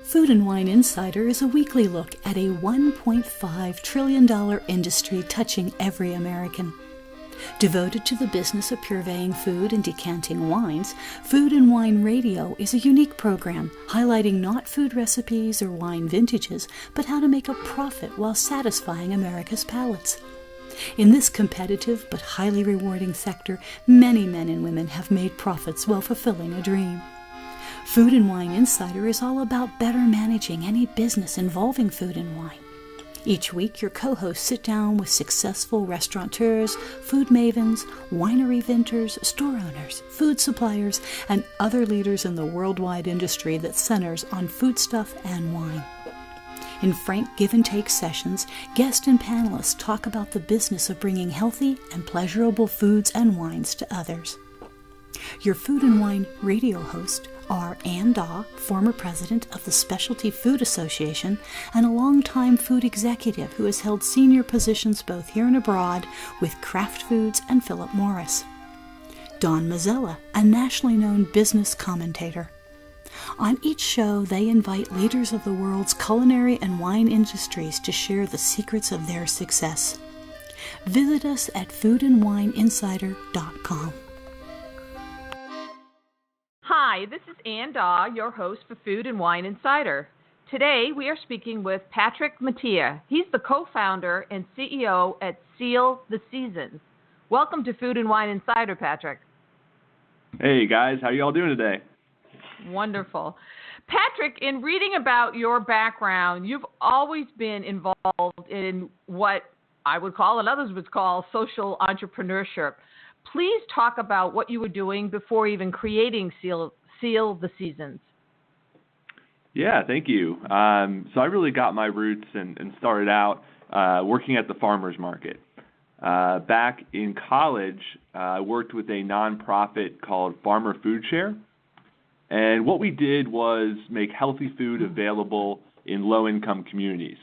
Food and Wine Insider is a weekly look at a $1.5 trillion industry touching every American. Devoted to the business of purveying food and decanting wines, Food and Wine Radio is a unique program highlighting not food recipes or wine vintages, but how to make a profit while satisfying America's palates. In this competitive but highly rewarding sector, many men and women have made profits while fulfilling a dream. Food and Wine Insider is all about better managing any business involving food and wine. Each week, your co-hosts sit down with successful restaurateurs, food mavens, winery vintners, store owners, food suppliers, and other leaders in the worldwide industry that centers on foodstuff and wine. In frank give-and-take sessions, guests and panelists talk about the business of bringing healthy and pleasurable foods and wines to others. Your Food and Wine Radio host are Ann Daw, former president of the Specialty Food Association and a longtime food executive who has held senior positions both here and abroad with Kraft Foods and Philip Morris. Don Mazzella, a nationally known business commentator. On each show, they invite leaders of the world's culinary and wine industries to share the secrets of their success. Visit us at foodandwineinsider.com. Hi, this is Ann Daw, your host for Food and Wine Insider. Today, we are speaking with Patrick Mattia. He's the co-founder and CEO at Seal the Seasons. Welcome to Food and Wine Insider, Patrick. Hey, guys. How are you all doing today? Wonderful. Patrick, in reading about your background, you've always been involved in what I would call and others would call social entrepreneurship. Please talk about what you were doing before even creating Seal the Seasons. Yeah, thank you. So I really got my roots and started out working at the farmer's market. Back in college, I worked with a nonprofit called Farmer Food Share. And what we did was make healthy food available in low-income communities.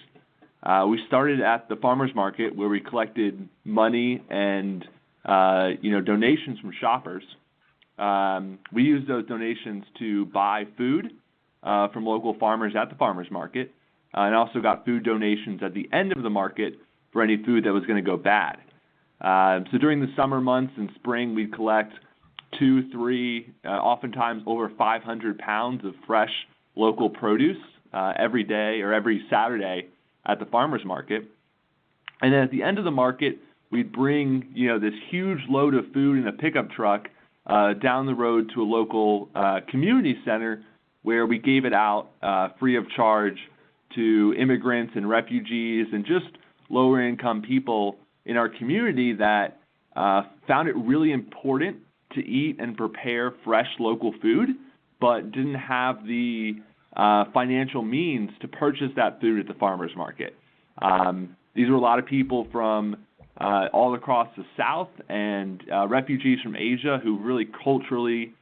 We started at the farmer's market where we collected money and donations from shoppers. We used those donations to buy food from local farmers at the farmer's market, and also got food donations at the end of the market for any food that was going to go bad. So during the summer months and spring, we'd collect 2, 3, oftentimes over 500 pounds of fresh local produce every day or every Saturday at the farmer's market. And then at the end of the market, we'd bring, this huge load of food in a pickup truck down the road to a local community center where we gave it out free of charge to immigrants and refugees and just lower income people in our community that found it really important to eat and prepare fresh local food, but didn't have the financial means to purchase that food at the farmer's market. These were a lot of people from all across the South and refugees from Asia who really culturally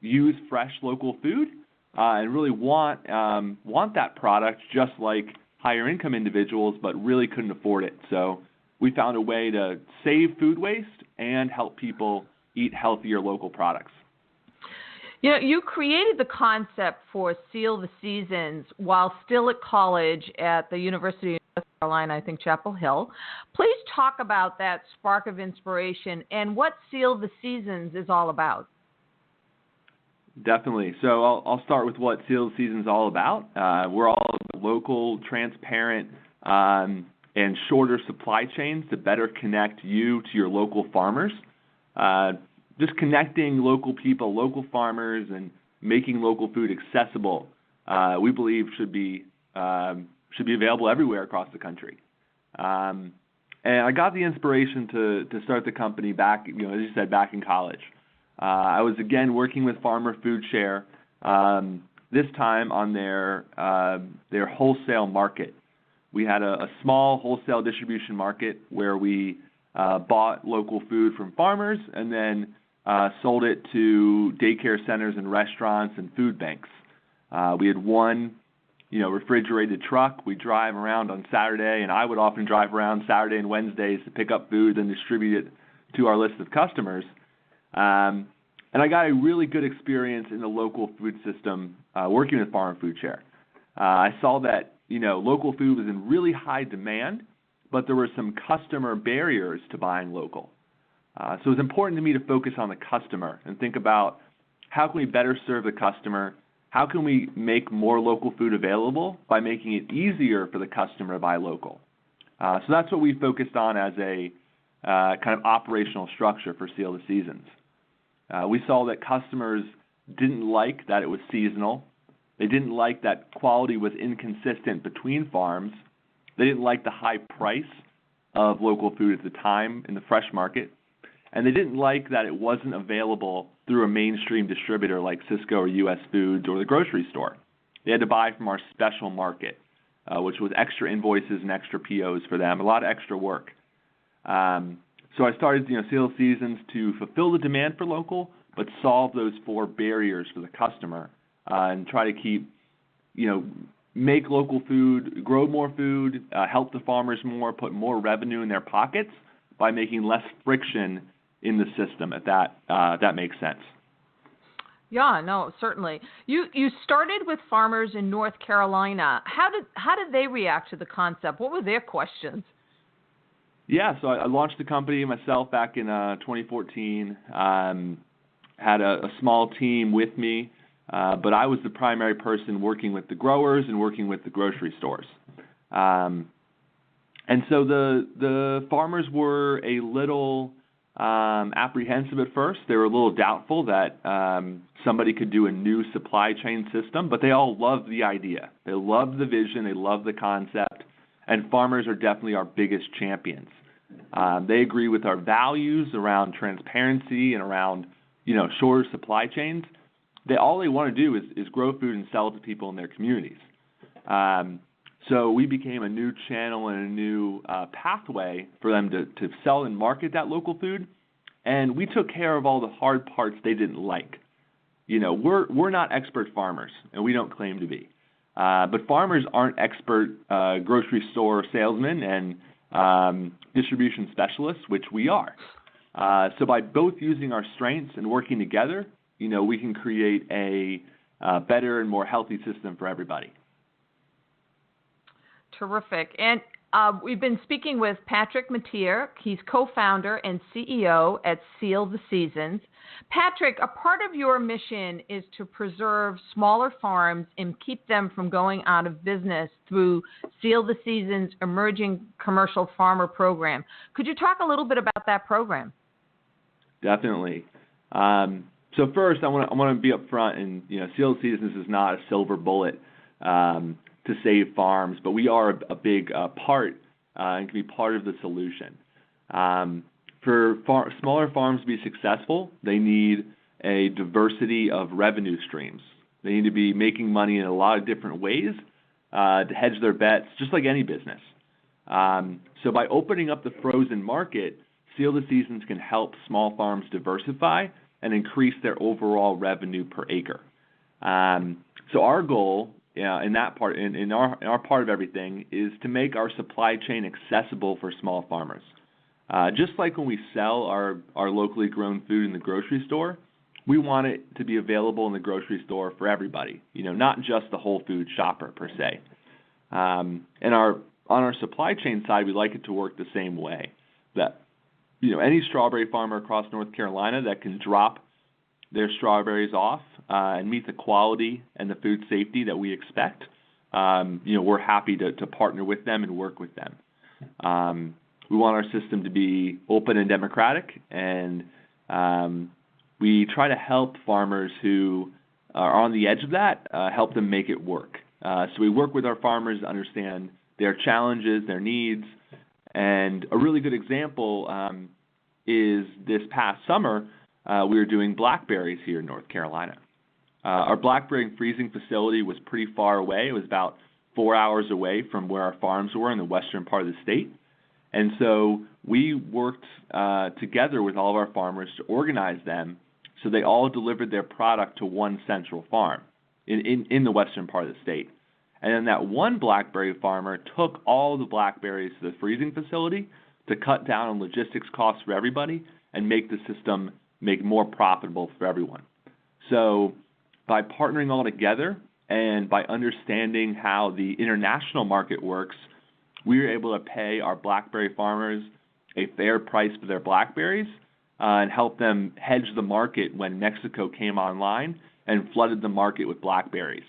use fresh local food and really want that product just like higher income individuals, but really couldn't afford it. So we found a way to save food waste and help people eat healthier local products. You created the concept for Seal the Seasons while still at college at the University of North Carolina, I think Chapel Hill. Please talk about that spark of inspiration and what Seal the Seasons is all about. Definitely. So I'll start with what Seal the Seasons is all about. We're all local, transparent, and shorter supply chains to better connect you to your local farmers. Just connecting local people, local farmers, and making local food accessible, we believe should be available everywhere across the country. And I got the inspiration to start the company back, as you said, back in college. I was again working with Farmer Food Share, this time on their wholesale market. We had a small wholesale distribution market where we bought local food from farmers and then sold it to daycare centers and restaurants and food banks. We had one, refrigerated truck. We drive around on Saturday, and I would often drive around Saturday and Wednesdays to pick up food and distribute it to our list of customers. And I got a really good experience in the local food system working with Farmer Food Share. I saw that, local food was in really high demand, but there were some customer barriers to buying local. So it was important to me to focus on the customer and think about how can we better serve the customer, how can we make more local food available by making it easier for the customer to buy local. So that's what we focused on as a kind of operational structure for Seal the Seasons. We saw that customers didn't like that it was seasonal. They didn't like that quality was inconsistent between farms. They didn't like the high price of local food at the time in the fresh market. And they didn't like that it wasn't available through a mainstream distributor like Sysco or U.S. Foods or the grocery store. They had to buy from our special market, which was extra invoices and extra POs for them, a lot of extra work. So I started, Seal Seasons to fulfill the demand for local, but solve those 4 barriers for the customer and try to keep, make local food, grow more food, help the farmers more, put more revenue in their pockets by making less friction in the system, if that makes sense. Yeah, no, certainly. You started with farmers in North Carolina. How did they react to the concept? What were their questions? Yeah, so I launched the company myself back in 2014. Had a small team with me, but I was the primary person working with the growers and working with the grocery stores. And so the farmers were a little apprehensive at first. They were a little doubtful that somebody could do a new supply chain system, but they all loved the idea. They loved the vision. They loved the concept. And farmers are definitely our biggest champions. They agree with our values around transparency and around, shorter supply chains. All they want to do is grow food and sell it to people in their communities. So we became a new channel and a new pathway for them to sell and market that local food. And we took care of all the hard parts they didn't like. We're not expert farmers, and we don't claim to be. But farmers aren't expert grocery store salesmen and distribution specialists, which we are. So by both using our strengths and working together, we can create a better and more healthy system for everybody. Terrific. And we've been speaking with Patrick Mateer. He's co-founder and CEO at Seal the Seasons. Patrick, a part of your mission is to preserve smaller farms and keep them from going out of business through Seal the Seasons' emerging commercial farmer program. Could you talk a little bit about that program? Definitely. So first, I want to be upfront, and Seal the Seasons is not a silver bullet to save farms, but we are a big part and can be part of the solution. For smaller farms to be successful, they need a diversity of revenue streams. They need to be making money in a lot of different ways to hedge their bets, just like any business. So by opening up the frozen market, Seal the Seasons can help small farms diversify and increase their overall revenue per acre. So our goal in that part, in our part of everything, is to make our supply chain accessible for small farmers. Just like when we sell our locally grown food in the grocery store, we want it to be available in the grocery store for everybody, not just the Whole Foods shopper per se. And on our supply chain side, we like it to work the same way. That any strawberry farmer across North Carolina that can drop their strawberries off and meet the quality and the food safety that we expect, we're happy to partner with them and work with them. We want our system to be open and democratic, and we try to help farmers who are on the edge of that, help them make it work. So we work with our farmers to understand their challenges, their needs, and a really good example is this past summer, we were doing blackberries here in North Carolina. Our blackberry freezing facility was pretty far away. It was about 4 hours away from where our farms were in the western part of the state. And so we worked together with all of our farmers to organize them so they all delivered their product to one central farm in the western part of the state. And then that one blackberry farmer took all the blackberries to the freezing facility to cut down on logistics costs for everybody and make the system make more profitable for everyone. So by partnering all together, And by understanding how the international market works, we were able to pay our blackberry farmers a fair price for their blackberries and help them hedge the market when Mexico came online and flooded the market with blackberries.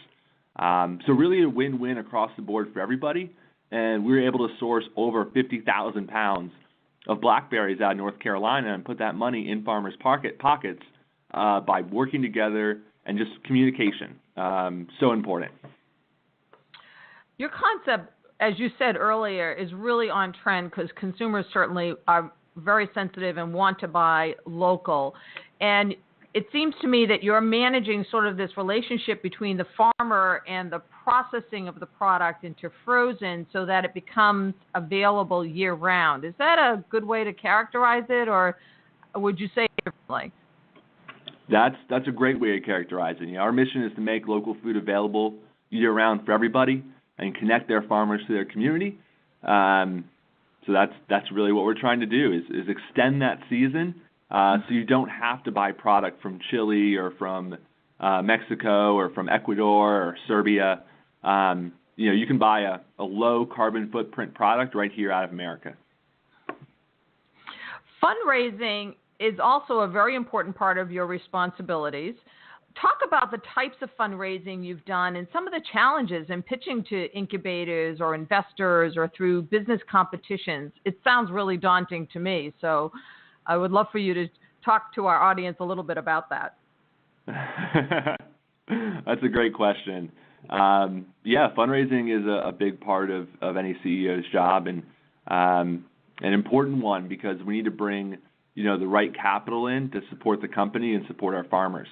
So really a win-win across the board for everybody. And we were able to source over 50,000 pounds of blackberries out of North Carolina and put that money in farmers' pockets by working together and just communication. So important. Your concept, as you said earlier, is really on trend because consumers certainly are very sensitive and want to buy local. And it seems to me that you're managing sort of this relationship between the farmer and the processing of the product into frozen so that it becomes available year-round. Is that a good way to characterize it, or would you say it differently? That's a great way to characterize it. Our mission is to make local food available year-round for everybody and connect their farmers to their community. So that's really what we're trying to do is extend that season so you don't have to buy product from Chile or from Mexico or from Ecuador or Serbia. You can buy a low carbon footprint product right here out of America. Fundraising is also a very important part of your responsibilities. Talk about the types of fundraising you've done and some of the challenges in pitching to incubators or investors or through business competitions. It sounds really daunting to me, so I would love for you to talk to our audience a little bit about that. That's a great question. Fundraising is a big part of any CEO's job and an important one because we need to bring the right capital in to support the company and support our farmers.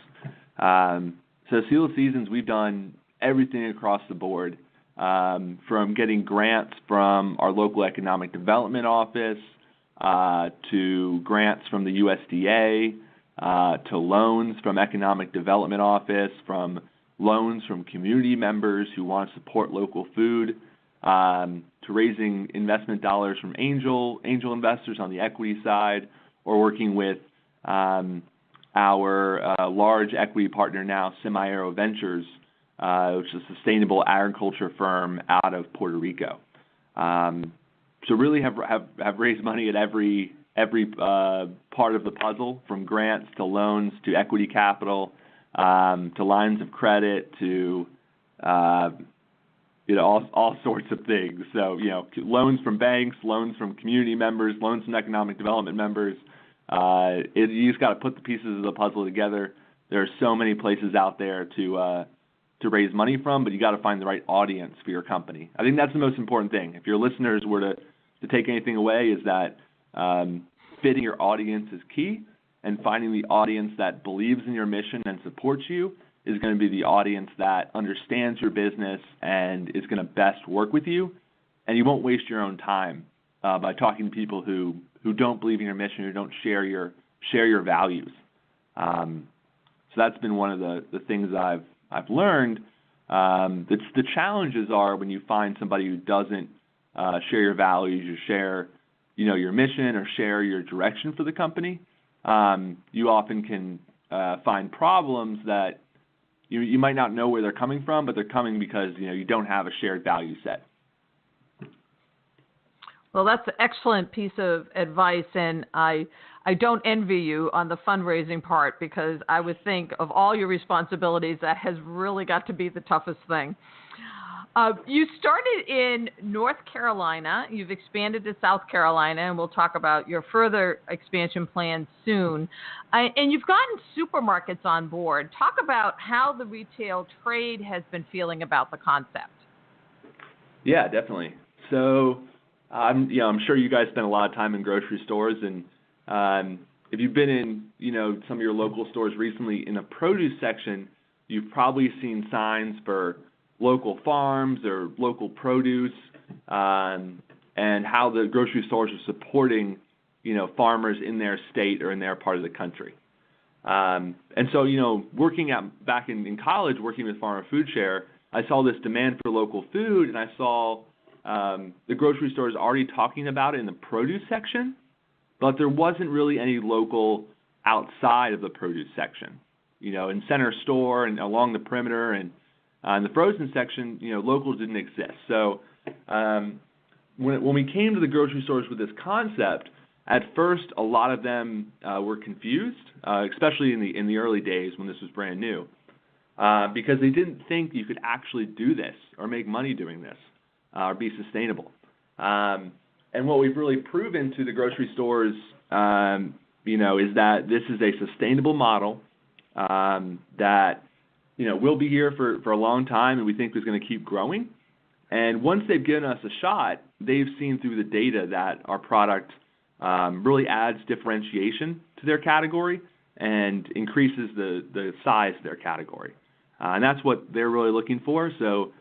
So Seal of Seasons, we've done everything across the board, from getting grants from our local economic development office to grants from the USDA to loans from economic development office, from loans from community members who want to support local food, to raising investment dollars from angel investors on the equity side, or working with our large equity partner now, Semi-Aero Ventures, which is a sustainable agriculture firm out of Puerto Rico. So really have raised money at every part of the puzzle, from grants to loans to equity capital to lines of credit to all sorts of things. So loans from banks, loans from community members, loans from economic development members. You just got to put the pieces of the puzzle together. There are so many places out there to raise money from, but you got to find the right audience for your company. I think that's the most important thing. If your listeners were to take anything away, is that fitting your audience is key, and finding the audience that believes in your mission and supports you is going to be the audience that understands your business and is going to best work with you, and you won't waste your own time by talking to people who don't believe in your mission, who don't share your values. So that's been one of the things I've learned. The challenges are when you find somebody who doesn't share your values, or share your mission, or share your direction for the company. You often can find problems that you might not know where they're coming from, but they're coming because you don't have a shared value set. Well, that's an excellent piece of advice, and I don't envy you on the fundraising part, because I would think of all your responsibilities, that has really got to be the toughest thing. You started in North Carolina. You've expanded to South Carolina, and we'll talk about your further expansion plans soon. And you've gotten supermarkets on board. Talk about how the retail trade has been feeling about the concept. Yeah, definitely. So I'm sure you guys spend a lot of time in grocery stores, and if you've been in some of your local stores recently, in the produce section, you've probably seen signs for local farms or local produce, and how the grocery stores are supporting farmers in their state or in their part of the country. And so back in college, working with Farmer Food Share, I saw this demand for local food, and I saw the grocery stores already talking about it in the produce section, but there wasn't really any local outside of the produce section, in center store and along the perimeter. And In the frozen section, locals didn't exist. So when we came to the grocery stores with this concept, at first a lot of them were confused, especially in the early days when this was brand new, because they didn't think you could actually do this or make money doing this or be sustainable. And what we've really proven to the grocery stores, is that this is a sustainable model that will be here for a long time, and we think is going to keep growing. And once they've given us a shot, they've seen through the data that our product really adds differentiation to their category and increases the size of their category. And that's what they're really looking for. So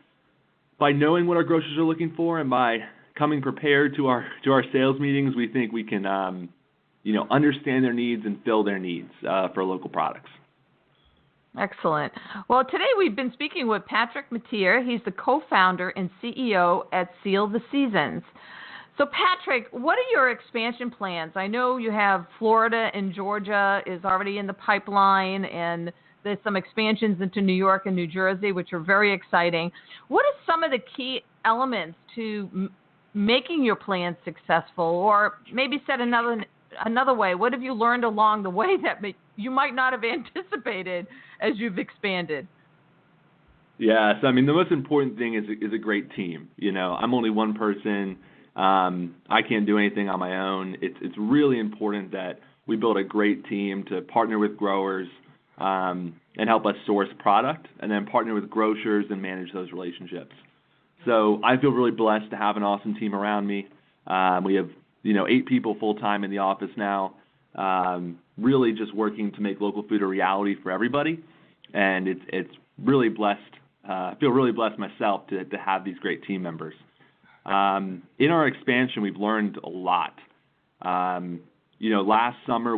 by knowing what our grocers are looking for and by coming prepared to our sales meetings, we think we can understand their needs and fill their needs for local products. Excellent. Well, today we've been speaking with Patrick Mateer. He's the co-founder and CEO at Seal the Seasons. So, Patrick, what are your expansion plans? I know you have Florida and Georgia is already in the pipeline, and there's some expansions into New York and New Jersey, which are very exciting. What are some of the key elements to making your plans successful? Or maybe said another way, what have you learned along the way that you might not have anticipated as you've expanded? Yeah, so the most important thing is a great team. I'm only one person. I can't do anything on my own. It's really important that we build a great team to partner with growers and help us source product, and then partner with grocers and manage those relationships. So I feel really blessed to have an awesome team around me. We have 8 people full-time in the office now, really just working to make local food a reality for everybody. And it's really blessed. I feel really blessed myself to have these great team members. In our expansion, we've learned a lot. Last summer,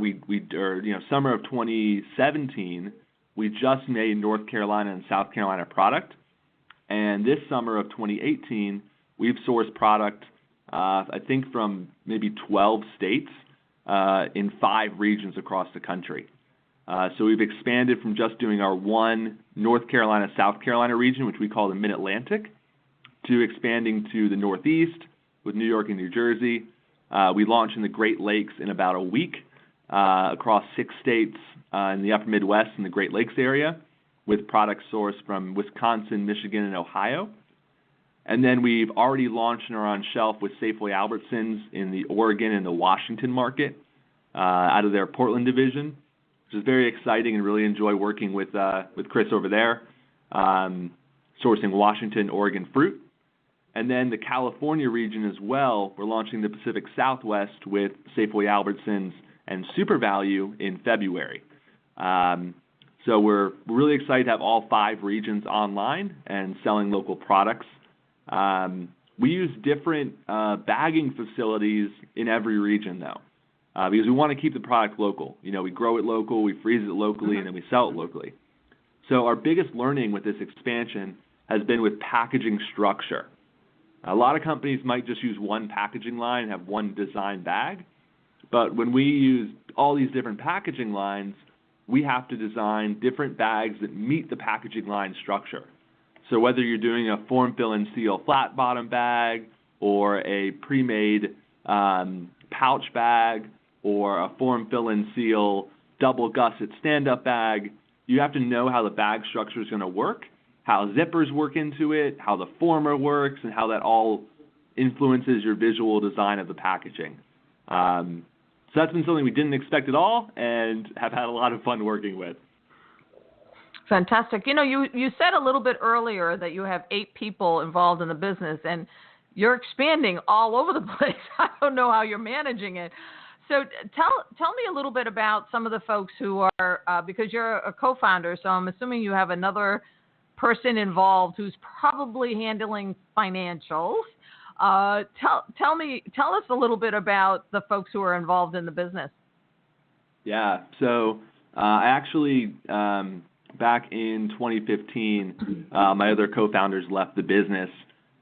summer of 2017, we just made North Carolina and South Carolina product. And this summer of 2018, we've sourced product, I think, from maybe 12 states in 5 regions across the country. So we've expanded from just doing our one North Carolina, South Carolina region, which we call the Mid-Atlantic, to expanding to the Northeast with New York and New Jersey. We launched in the Great Lakes in about a week across 6 states in the upper Midwest and the Great Lakes area, with products sourced from Wisconsin, Michigan, and Ohio. And then we've already launched and are on shelf with Safeway Albertsons in the Oregon and the Washington market out of their Portland division, which is very exciting, and really enjoy working with Chris over there, sourcing Washington, Oregon fruit. And then the California region as well, we're launching the Pacific Southwest with Safeway Albertsons and Super Value in February. So we're really excited to have all 5 regions online and selling local products. We use different bagging facilities in every region, though, because we want to keep the product local. We grow it local, we freeze it locally, and then we sell it locally. So our biggest learning with this expansion has been with packaging structure. A lot of companies might just use one packaging line and have one design bag, but when we use all these different packaging lines, we have to design different bags that meet the packaging line structure. So whether you're doing a form, fill, and seal flat bottom bag, or a pre-made pouch bag, or a form, fill, and seal double gusset stand-up bag, you have to know how the bag structure is going to work, how zippers work into it, how the former works, and how that all influences your visual design of the packaging. So that's been something we didn't expect at all and have had a lot of fun working with. Fantastic. You said a little bit earlier that you have 8 people involved in the business, and you're expanding all over the place. I don't know how you're managing it. So tell me a little bit about some of the folks who are, because you're a co-founder, so I'm assuming you have another person involved who's probably handling financials. Tell us a little bit about the folks who are involved in the business. Yeah, so I actually, back in 2015, my other co-founders left the business.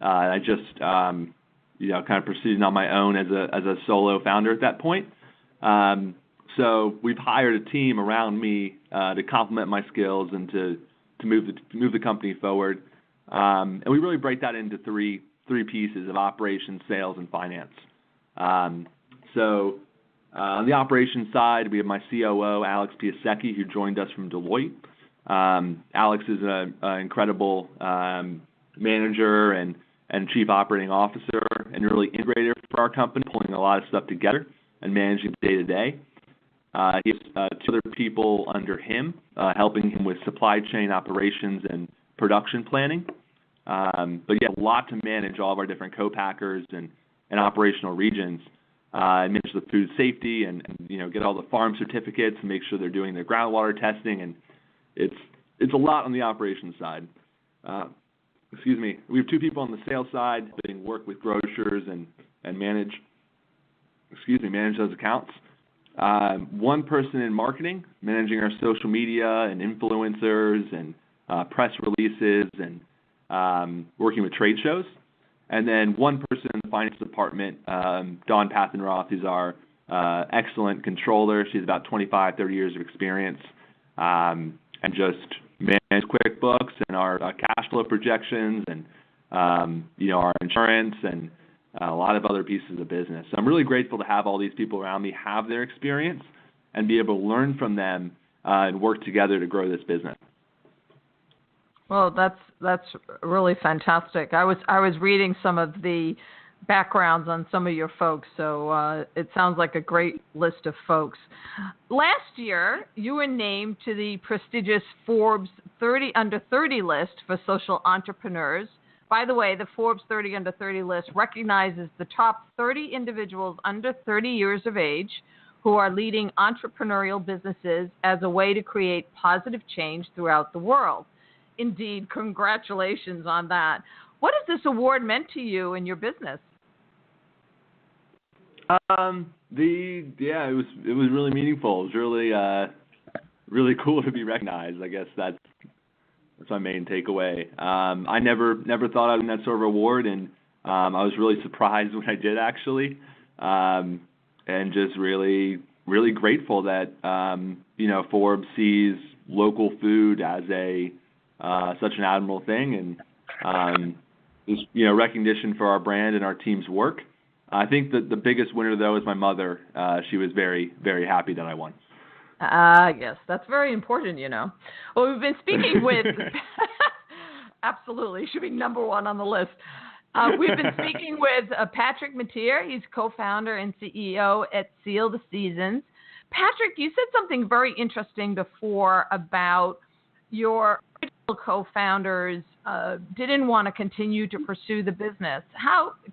I just, kind of proceeded on my own as a solo founder at that point. So we've hired a team around me to complement my skills and to move the company forward. And we really break that into three pieces of operations, sales, and finance. So on the operations side, we have my COO, Alex Piasecki, who joined us from Deloitte. Alex is an incredible manager and chief operating officer and really integrator for our company, pulling a lot of stuff together and managing day-to-day. He has two other people under him, helping him with supply chain operations and production planning. But yeah, a lot to manage all of our different co-packers and operational regions. Manage the food safety and get all the farm certificates and make sure they're doing their groundwater testing, and it's a lot on the operations side. We have two people on the sales side that work with grocers and manage those accounts. One person in marketing, managing our social media and influencers and press releases and working with trade shows. And then one person in the finance department, Dawn Pathenroth, who's our excellent controller. She's about 25, 30 years of experience, and just manage QuickBooks and our cash flow projections and, our insurance and a lot of other pieces of business. So I'm really grateful to have all these people around me have their experience and be able to learn from them and work together to grow this business. Well, that's really fantastic. I was reading some of the backgrounds on some of your folks, so it sounds like a great list of folks. Last year, you were named to the prestigious Forbes 30 Under 30 list for social entrepreneurs. By the way, the Forbes 30 Under 30 list recognizes the top 30 individuals under 30 years of age who are leading entrepreneurial businesses as a way to create positive change throughout the world. Indeed, congratulations on that. What has this award meant to you and your business? It was really meaningful. It was really cool to be recognized. I guess that's my main takeaway. I never thought I'd win that sort of award, and I was really surprised when I did, actually, and just really grateful that Forbes sees local food as such an admirable thing, and just recognition for our brand and our team's work. I think that the biggest winner, though, is my mother. She was very, very happy that I won. Yes, that's very important, Well, we've been speaking with, absolutely, should be number one on the list. We've been speaking with Patrick Mateer. He's co-founder and CEO at Seal the Seasons. Patrick, you said something very interesting before about your original co-founders didn't want to continue to pursue the business.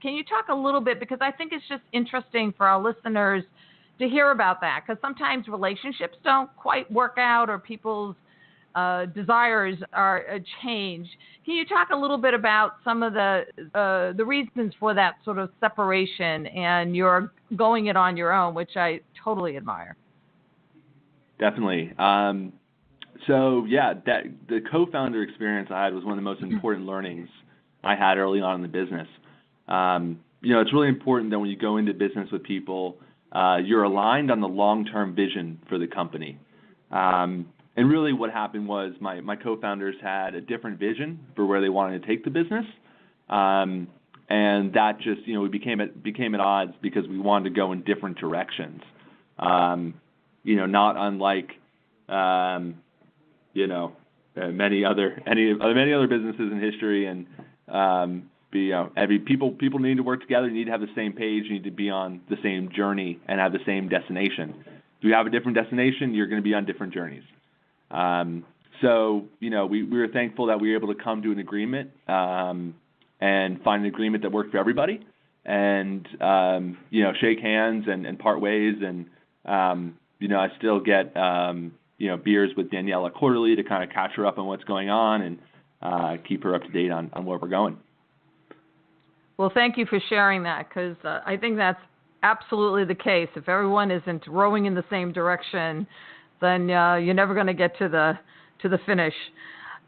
Can you talk a little bit, because I think it's just interesting for our listeners to hear about that, because sometimes relationships don't quite work out or people's desires are changed. Can you talk a little bit about some of the reasons for that sort of separation and your going it on your own, which I totally admire? Definitely. The co-founder experience I had was one of the most important learnings I had early on in the business. It's really important that when you go into business with people, you're aligned on the long-term vision for the company. And really what happened was my co-founders had a different vision for where they wanted to take the business. And that just, we became at odds because we wanted to go in different directions. Not unlike, many other businesses in history, and people need to work together. You need to have the same page. You need to be on the same journey and have the same destination. If you have a different destination, you're going to be on different journeys. We were thankful that we were able to come to an agreement and find an agreement that worked for everybody, and shake hands and part ways. And I still get beers with Daniela quarterly to kind of catch her up on what's going on and keep her up to date on where we're going. Well, thank you for sharing that, because I think that's absolutely the case. If everyone isn't rowing in the same direction, then you're never going to get to the finish.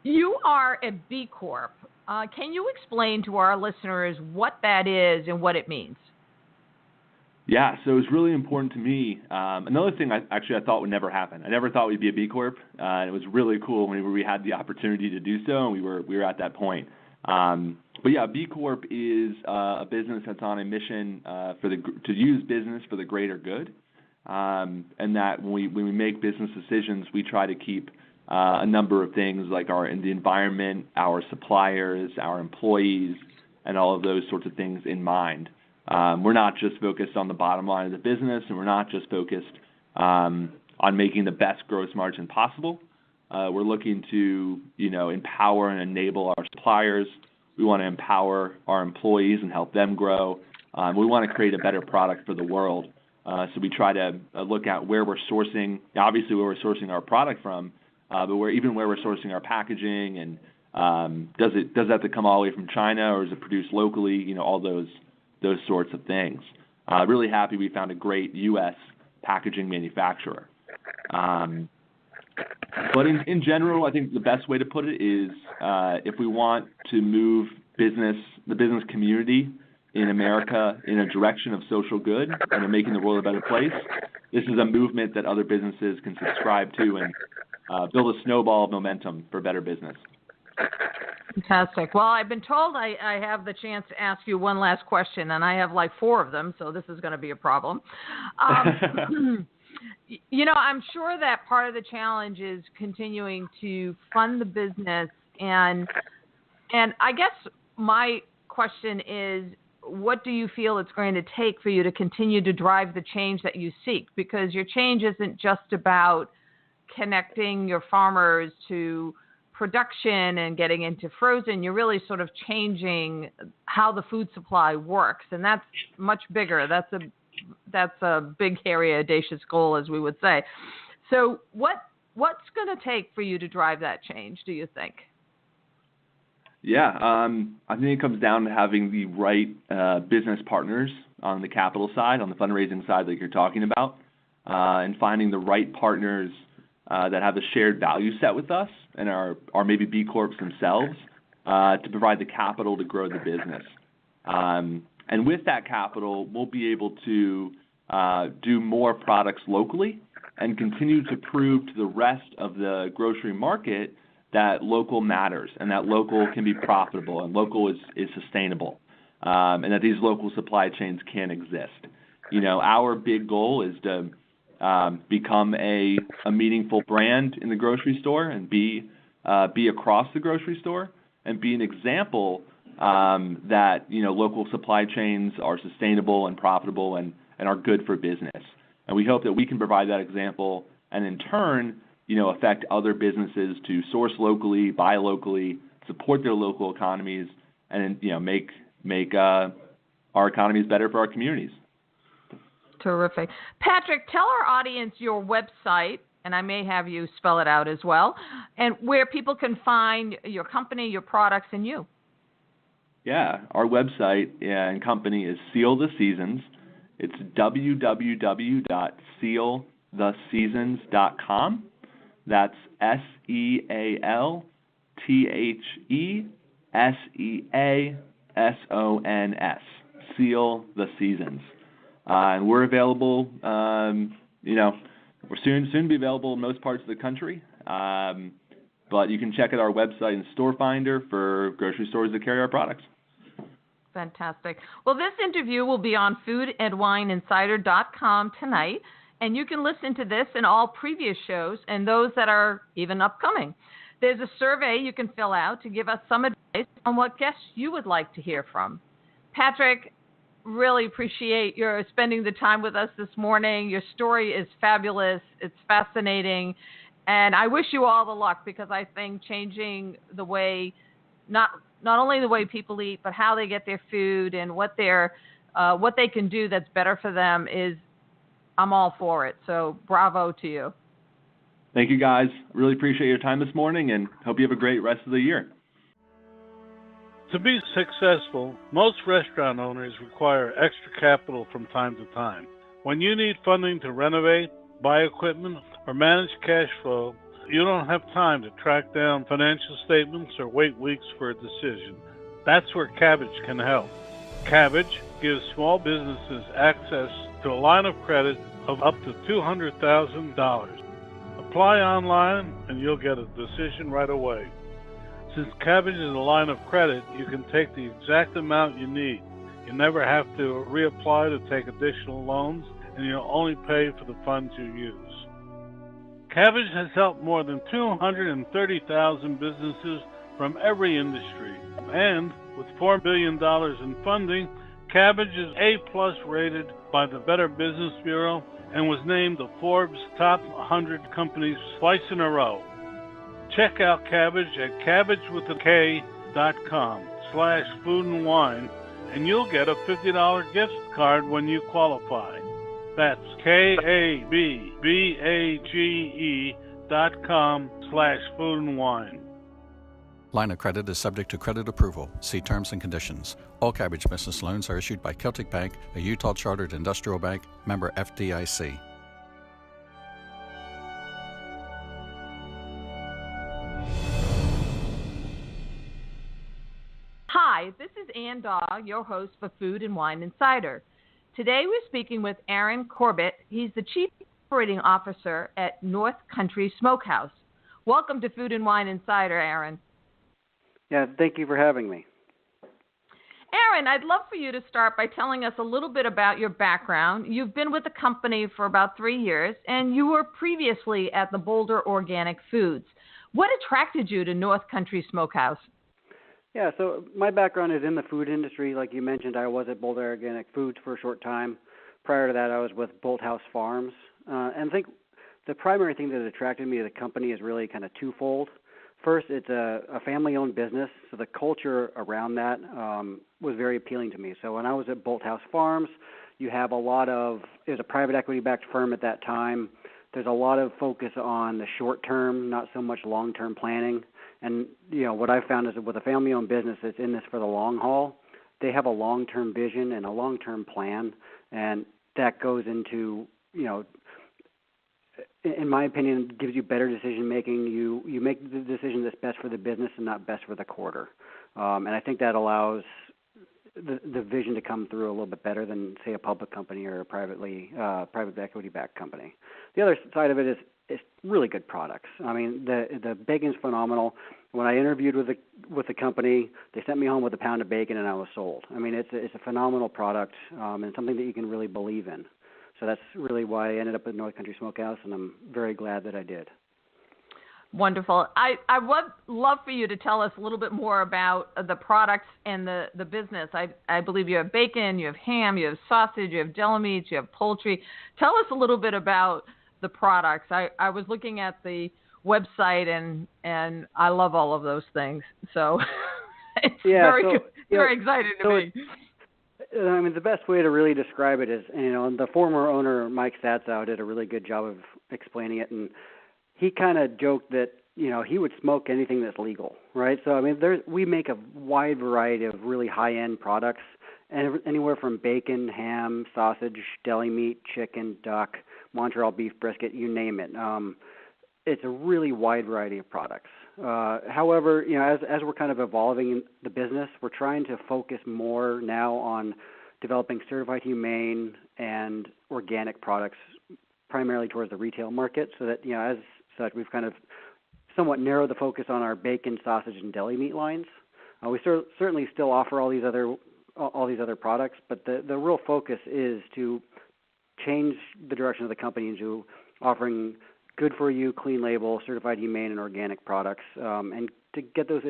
You are a B Corp. Can you explain to our listeners what that is and what it means? Yeah, so it's really important to me. Another thing I thought would never happen. I never thought we'd be a B Corp. And it was really cool when we had the opportunity to do so, and we were at that point. But yeah, B Corp is a business that's on a mission to use business for the greater good, and that when we make business decisions, we try to keep a number of things like the environment, our suppliers, our employees, and all of those sorts of things in mind. We're not just focused on the bottom line of the business, and we're not just focused on making the best gross margin possible. We're looking to, empower and enable our suppliers. We want to empower our employees and help them grow. We want to create a better product for the world. So we try to look at where we're sourcing, obviously where we're sourcing our product from, but where we're sourcing our packaging, and does it have to come all the way from China, or is it produced locally? All those sorts of things. Really happy we found a great U.S. packaging manufacturer. But in general, I think the best way to put it is if we want to move the business community in America in a direction of social good and in making the world a better place, this is a movement that other businesses can subscribe to and build a snowball of momentum for better business. Fantastic. Well, I've been told I have the chance to ask you one last question, and I have like 4 of them, so this is going to be a problem. I'm sure that part of the challenge is continuing to fund the business, and I guess my question is, what do you feel it's going to take for you to continue to drive the change that you seek? Because your change isn't just about connecting your farmers to production and getting into frozen. You're really sort of changing how the food supply works, and that's much bigger. That's a big, hairy, audacious goal, as we would say. So what's going to take for you to drive that change, do you think? Yeah, I think it comes down to having the right business partners on the capital side, on the fundraising side that you're talking about, and finding the right partners that have a shared value set with us and are maybe B Corps themselves to provide the capital to grow the business. And with that capital, we'll be able to do more products locally and continue to prove to the rest of the grocery market that local matters and that local can be profitable and local is sustainable, and that these local supply chains can exist. Our big goal is to become a meaningful brand in the grocery store and be across the grocery store and be an example that local supply chains are sustainable and profitable and are good for business. And we hope that we can provide that example and in turn, affect other businesses to source locally, buy locally, support their local economies, and make our economies better for our communities. Terrific. Patrick, tell our audience your website, and I may have you spell it out as well, and where people can find your company, your products, and you. Yeah, our website and company is Seal the Seasons. It's www.sealtheseasons.com. That's SealTheSeasons. Seal the Seasons. And we're available, we're soon to be available in most parts of the country. But you can check out our website and store finder for grocery stores that carry our products. Fantastic. Well, this interview will be on foodandwineinsider.com tonight, and you can listen to this and all previous shows and those that are even upcoming. There's a survey you can fill out to give us some advice on what guests you would like to hear from. Patrick, really appreciate your spending the time with us this morning. Your story is fabulous. It's fascinating. And I wish you all the luck, because I think changing the way, not only the way people eat, but how they get their food and what they can do that's better for them I'm all for it. So bravo to you. Thank you, guys. Really appreciate your time this morning and hope you have a great rest of the year. To be successful, most restaurant owners require extra capital from time to time. When you need funding to renovate, buy equipment, or manage cash flow, you don't have time to track down financial statements or wait weeks for a decision. That's where Cabbage can help. Cabbage gives small businesses access to a line of credit of up to $200,000. Apply online and you'll get a decision right away. Since cabbage is a line of credit, you can take the exact amount you need. You never have to reapply to take additional loans, and you'll only pay for the funds you use. Cabbage has helped more than 230,000 businesses from every industry, and with $4 billion in funding, Cabbage is A+ rated by the Better Business Bureau and was named the Forbes Top 100 Companies twice in a row. Check out Cabbage at cabbagewithak.com/food and wine, and you'll get a $50 gift card when you qualify. That's KABBAGE.com/food and wine. Line of credit is subject to credit approval. See terms and conditions. All Cabbage business loans are issued by Celtic Bank, a Utah-chartered industrial bank, member FDIC. Hi, this is Ann Daw, your host for Food and Wine Insider. Today we're speaking with Aaron Corbett. He's the Chief Operating Officer at North Country Smokehouse. Welcome to Food and Wine Insider, Aaron. Yeah, thank you for having me. Aaron, I'd love for you to start by telling us a little bit about your background. You've been with the company for about 3 years, and you were previously at the Boulder Organic Foods. What attracted you to North Country Smokehouse? Yeah, so my background is in the food industry. Like you mentioned, I was at Boulder Organic Foods for a short time. Prior to that, I was with Bolthouse Farms. And I think the primary thing that attracted me to the company is really kind of twofold. First, it's a family-owned business, so the culture around that was very appealing to me. So when I was at Bolthouse Farms, you have it was a private equity-backed firm at that time. There's a lot of focus on the short term, not so much long-term planning. And, what I found is that with a family-owned business that's in this for the long haul, they have a long-term vision and a long-term plan, and that goes into, in my opinion, gives you better decision-making. You make the decision that's best for the business and not best for the quarter. And I think that allows the vision to come through a little bit better than, say, a public company or a private equity-backed company. The other side of it is it's really good products. I mean, the bacon's phenomenal. When I interviewed with the company, they sent me home with a pound of bacon, and I was sold. I mean, it's a phenomenal product and something that you can really believe in. So that's really why I ended up at North Country Smokehouse, and I'm very glad that I did. Wonderful. I would love for you to tell us a little bit more about the products and the business. I believe you have bacon, you have ham, you have sausage, you have deli meats, you have poultry. Tell us a little bit about the products. I was looking at the website, and I love all of those things. So it's very exciting to me. I mean, the best way to really describe it is, the former owner, Mike Satzow, did a really good job of explaining it, and he kind of joked that, he would smoke anything that's legal, right? So, I mean, we make a wide variety of really high-end products, and anywhere from bacon, ham, sausage, deli meat, chicken, duck, Montreal beef brisket, you name it. It's a really wide variety of products. However, as we're kind of evolving in the business, we're trying to focus more now on developing certified humane and organic products, primarily towards the retail market, so that, as such, we've kind of somewhat narrowed the focus on our bacon, sausage, and deli meat lines. We certainly still offer all these other products, but the real focus is to change the direction of the company into offering good for you, clean label, certified humane and organic products, and to get those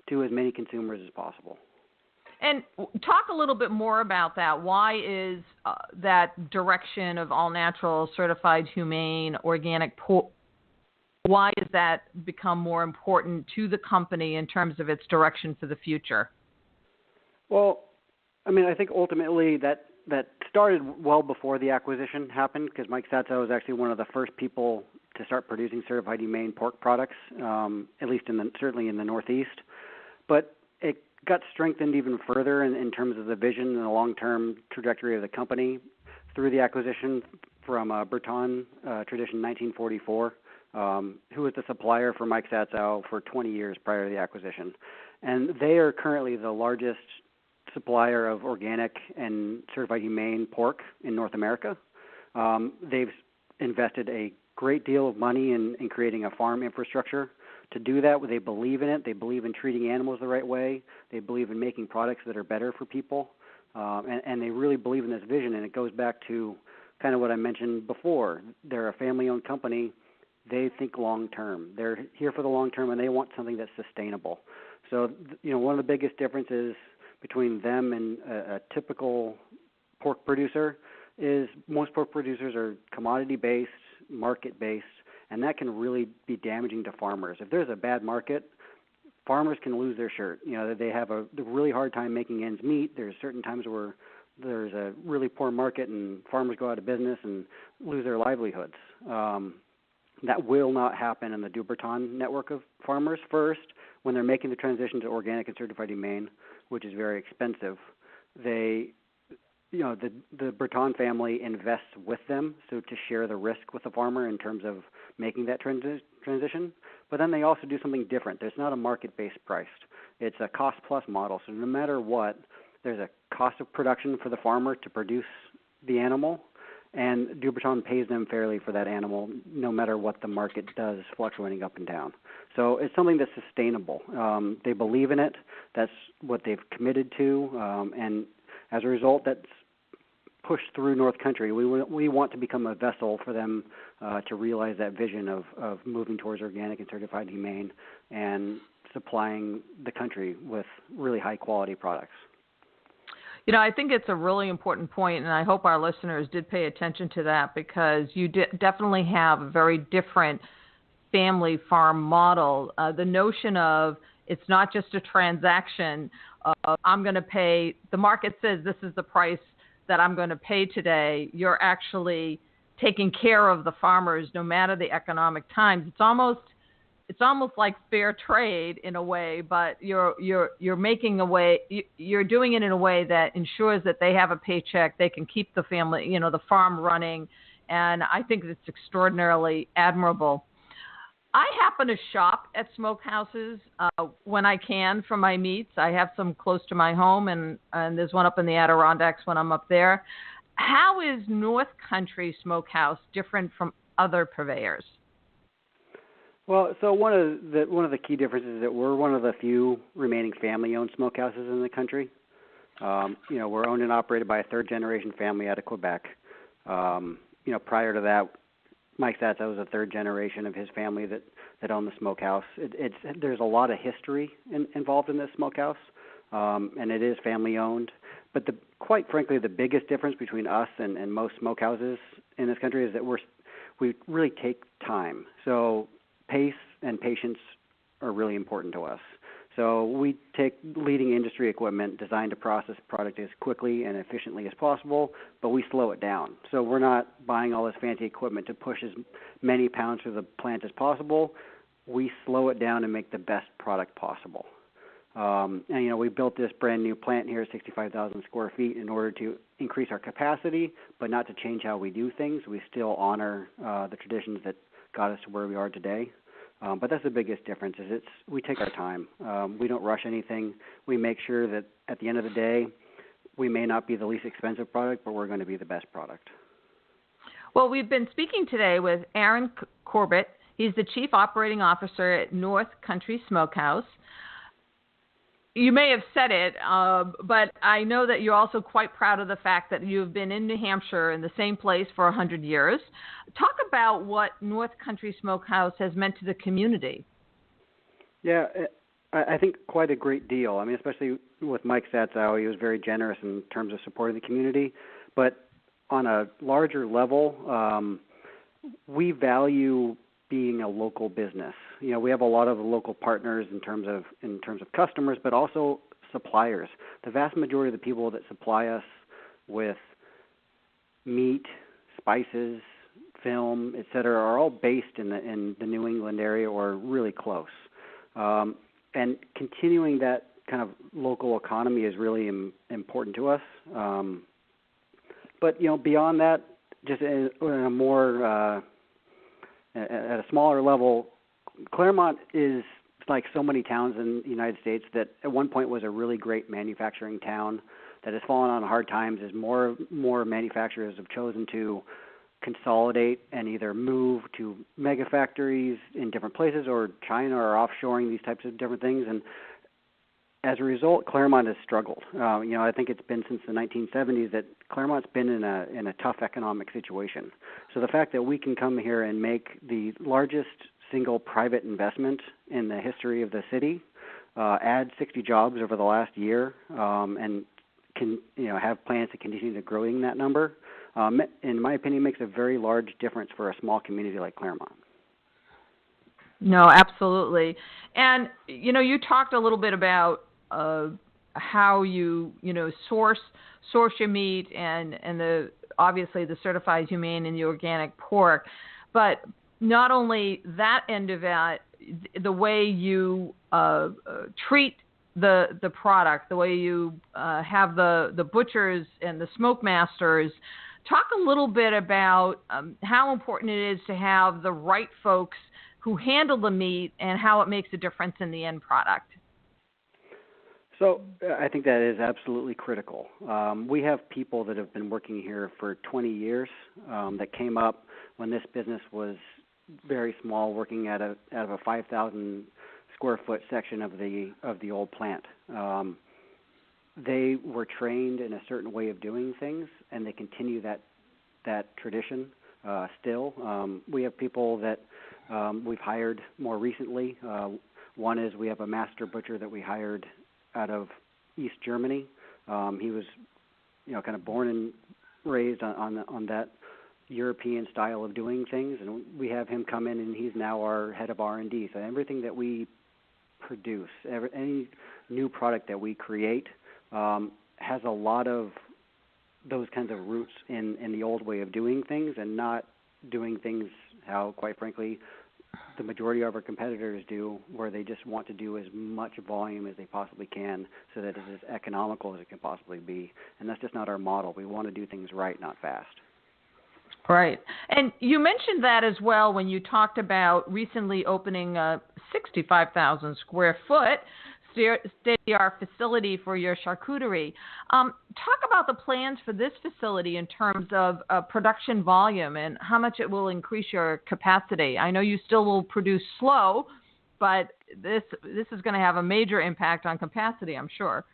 to as many consumers as possible. And talk a little bit more about that. Why is that direction of all natural, certified humane, organic, why has that become more important to the company in terms of its direction for the future? Well, I mean, I think ultimately that started well before the acquisition happened, because Mike Satzow was actually one of the first people to start producing certified humane pork products, at least certainly in the Northeast. But it got strengthened even further in terms of the vision and the long-term trajectory of the company through the acquisition from Breton Tradition 1944, who was the supplier for Mike Satzow for 20 years prior to the acquisition. And they are currently the largest supplier of organic and certified humane pork in North America. They've invested a great deal of money in creating a farm infrastructure to do that. They believe in it. They believe in treating animals the right way. They believe in making products that are better for people, and they really believe in this vision. And it goes back to kind of what I mentioned before. They're a family-owned company. They think long-term. They're here for the long term, and they want something that's sustainable. So, one of the biggest differences between them and a typical pork producer is most pork producers are commodity-based, market-based, and that can really be damaging to farmers. If there's a bad market, farmers can lose their shirt. They have a really hard time making ends meet. There's certain times where there's a really poor market and farmers go out of business and lose their livelihoods. That will not happen in the Duberton network of farmers. First, when they're making the transition to organic and certified humane, which is very expensive, the Breton family invests with them, so to share the risk with the farmer in terms of making that transition. But then they also do something different. There's not a market-based price. It's a cost-plus model. So no matter what, there's a cost of production for the farmer to produce the animal, and Duberton pays them fairly for that animal no matter what the market does, fluctuating up and down. So it's something that's sustainable. They believe in it. That's what they've committed to, and as a result, that's pushed through North Country. We want to become a vessel for them to realize that vision of moving towards organic and certified humane and supplying the country with really high-quality products. I think it's a really important point, and I hope our listeners did pay attention to that, because you definitely have a very different family farm model. The notion of it's not just a transaction of I'm going to pay, the market says this is the price that I'm going to pay today. You're actually taking care of the farmers no matter the economic times. It's almost like fair trade in a way, but you're making a way, you're doing it in a way that ensures that they have a paycheck, they can keep the family, the farm running, and I think it's extraordinarily admirable. I happen to shop at smokehouses when I can for my meats. I have some close to my home, and there's one up in the Adirondacks when I'm up there. How is North Country Smokehouse different from other purveyors? Well, so one of the key differences is that we're one of the few remaining family-owned smokehouses in the country. We're owned and operated by a third-generation family out of Quebec. Prior to that, Mike Satsa was a third generation of his family that owned the smokehouse. There's a lot of history involved in this smokehouse, and it is family-owned. But quite frankly, the biggest difference between us and most smokehouses in this country is that we really take time. So pace and patience are really important to us. So we take leading industry equipment designed to process product as quickly and efficiently as possible, but we slow it down. So we're not buying all this fancy equipment to push as many pounds through the plant as possible. We slow it down and make the best product possible. We built this brand new plant here, 65,000 square feet, in order to increase our capacity, but not to change how we do things. We still honor the traditions that got us to where we are today. But that's the biggest difference, is we take our time. We don't rush anything. We make sure that at the end of the day, we may not be the least expensive product, but we're going to be the best product. Well, we've been speaking today with Aaron Corbett. He's the Chief Operating Officer at North Country Smokehouse. You may have said it, but I know that you're also quite proud of the fact that you've been in New Hampshire in the same place for 100 years. Talk about what North Country Smokehouse has meant to the community. Yeah, I think quite a great deal. I mean, especially with Mike Satsow, he was very generous in terms of supporting the community. But on a larger level, we value being a local business. We have a lot of local partners in terms of customers, but also suppliers. The vast majority of the people that supply us with meat, spices, film, et cetera, are all based in the New England area or really close. And continuing that kind of local economy is really important to us. But beyond that, just in a more at a smaller level, Claremont is like so many towns in the United States that at one point was a really great manufacturing town that has fallen on hard times as more manufacturers have chosen to consolidate and either move to mega factories in different places or China or offshoring these types of different things. And as a result, Claremont has struggled. I think it's been since the 1970s that Claremont's been in a tough economic situation. So the fact that we can come here and make the largest single private investment in the history of the city, add 60 jobs over the last year, and can have plans to continue to growing that number, in my opinion, makes a very large difference for a small community like Claremont. No, absolutely. And you talked a little bit about how you source your meat and the obviously the certified humane and the organic pork, but not only that end of it, the way you treat the product, the way you have the butchers and the smoke masters. Talk a little bit about how important it is to have the right folks who handle the meat and how it makes a difference in the end product. So I think that is absolutely critical. We have people that have been working here for 20 years that came up when this business was very small, working out of a 5,000 square foot section of the old plant. They were trained in a certain way of doing things, and they continue that tradition still. We have people that we've hired more recently. One is we have a master butcher that we hired out of East Germany. He was, kind of born and raised on that European style of doing things, and we have him come in, and he's now our head of R&D. So everything that we produce, any new product that we create, has a lot of those kinds of roots in the old way of doing things, and not doing things how, quite frankly, the majority of our competitors do, where they just want to do as much volume as they possibly can so that it's as economical as it can possibly be. And that's just not our model. We want to do things right, not fast. Right. And you mentioned that as well when you talked about recently opening a 65,000 square foot state-of-the-art facility for your charcuterie. Talk about the plans for this facility in terms of production volume and how much it will increase your capacity. I know you still will produce slow, but this is going to have a major impact on capacity, I'm sure.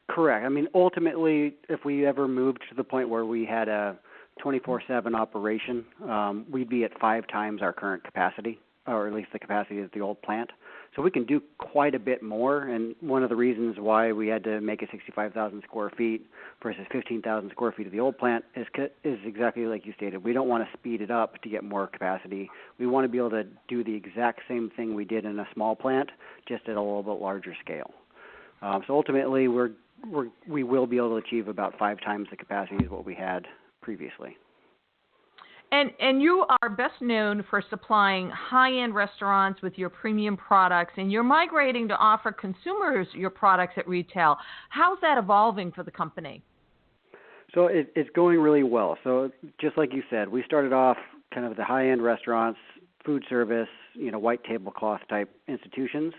Correct. I mean, ultimately, if we ever moved to the point where we had a 24/7 operation, we'd be at 5 times our current capacity, or at least the capacity of the old plant. So we can do quite a bit more, and one of the reasons why we had to make it 65,000 square feet versus 15,000 square feet of the old plant is exactly like you stated. We don't want to speed it up to get more capacity. We want to be able to do the exact same thing we did in a small plant, just at a little bit larger scale. So ultimately, we will be able to achieve about 5 times the capacity as what we had previously. And you are best known for supplying high-end restaurants with your premium products, and you're migrating to offer consumers your products at retail. How's that evolving for the company? So it's going really well. So just like you said, we started off kind of the high-end restaurants, food service, white tablecloth type institutions.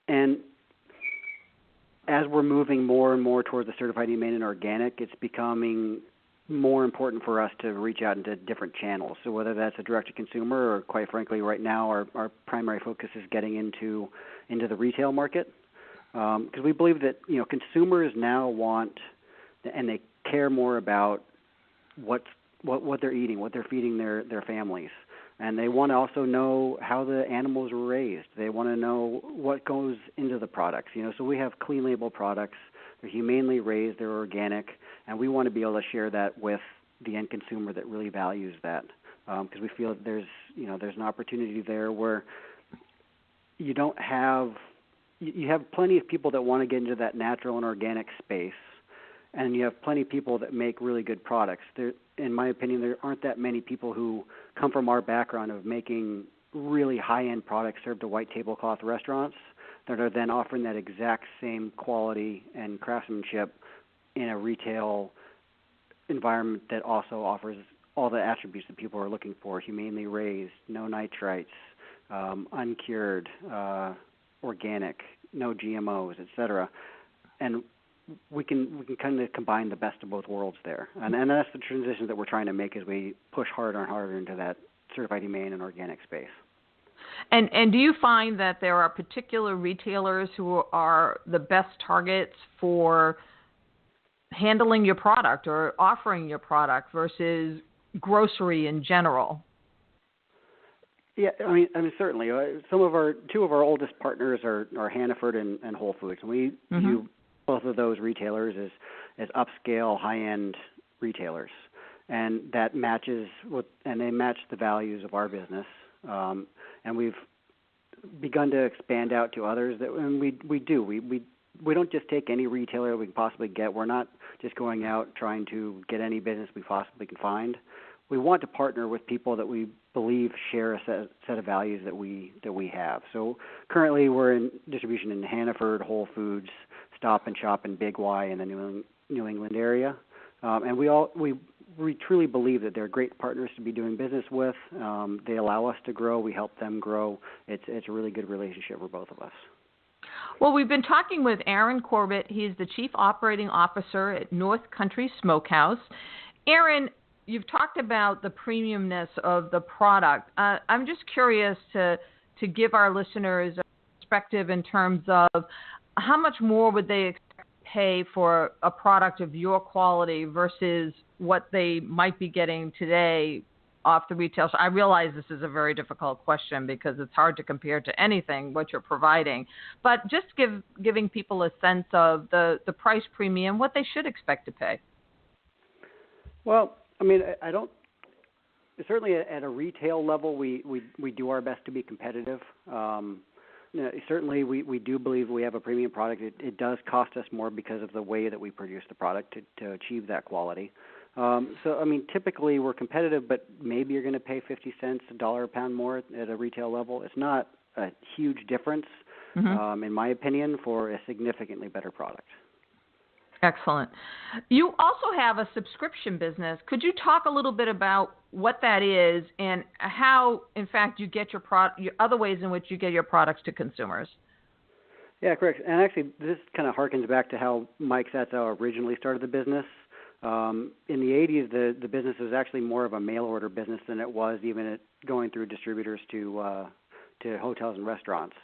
And as we're moving more and more towards the certified humane and organic, it's becoming more important for us to reach out into different channels. So whether that's a direct-to-consumer or, quite frankly, right now our primary focus is getting into the retail market, because we believe that consumers now want, and they care more about what they're eating, what they're feeding their families, and they want to also know how the animals were raised. They want to know what goes into the products. So we have clean label products. They're humanely raised. They're organic. And we want to be able to share that with the end consumer that really values that, because we feel that there's an opportunity there where you have plenty of people that want to get into that natural and organic space, and you have plenty of people that make really good products. In my opinion, there aren't that many people who come from our background of making really high-end products served to white tablecloth restaurants that are then offering that exact same quality and craftsmanship in a retail environment that also offers all the attributes that people are looking for: humanely raised, no nitrites, uncured, organic, no GMOs, etc. And we can kind of combine the best of both worlds there, and that's the transition that we're trying to make as we push harder and harder into that certified humane and organic space. And do you find that there are particular retailers who are the best targets for handling your product or offering your product versus grocery in general? Yeah, I mean, certainly. Two of our oldest partners are Hannaford and Whole Foods, and we view both of those retailers as upscale, high-end retailers, and that matches they match the values of our business. And we've begun to expand out to others and we don't just take any retailer we can possibly get. We're not just going out trying to get any business we possibly can find. We want to partner with people that we believe share a set of values that we have. So currently we're in distribution in Hannaford, Whole Foods, Stop and Shop, and Big Y in the New England area. And we truly believe that they're great partners to be doing business with. They allow us to grow. We help them grow. It's a really good relationship for both of us. Well, we've been talking with Aaron Corbett. He's the Chief Operating Officer at North Country Smokehouse. Aaron, you've talked about the premiumness of the product. I'm just curious to give our listeners a perspective in terms of how much more would they expect to pay for a product of your quality versus what they might be getting today off the retail. I realize this is a very difficult question because it's hard to compare to anything what you're providing, but just giving people a sense of the price premium, what they should expect to pay. Well, I mean, I don't. Certainly, at a retail level, we do our best to be competitive. Certainly, we do believe we have a premium product. It does cost us more because of the way that we produce the product to achieve that quality. So, I mean, typically we're competitive, but maybe you're going to pay 50 cents, $1 a pound more at a retail level. It's not a huge difference, in my opinion, for a significantly better product. Excellent. You also have a subscription business. Could you talk a little bit about what that is and how, in fact, you get your other ways in which you get your products to consumers? Yeah, correct. And actually, this kind of harkens back to how Mike Satzow originally started the business. In the 80s, the business was actually more of a mail order business than it was even going through distributors to hotels and restaurants.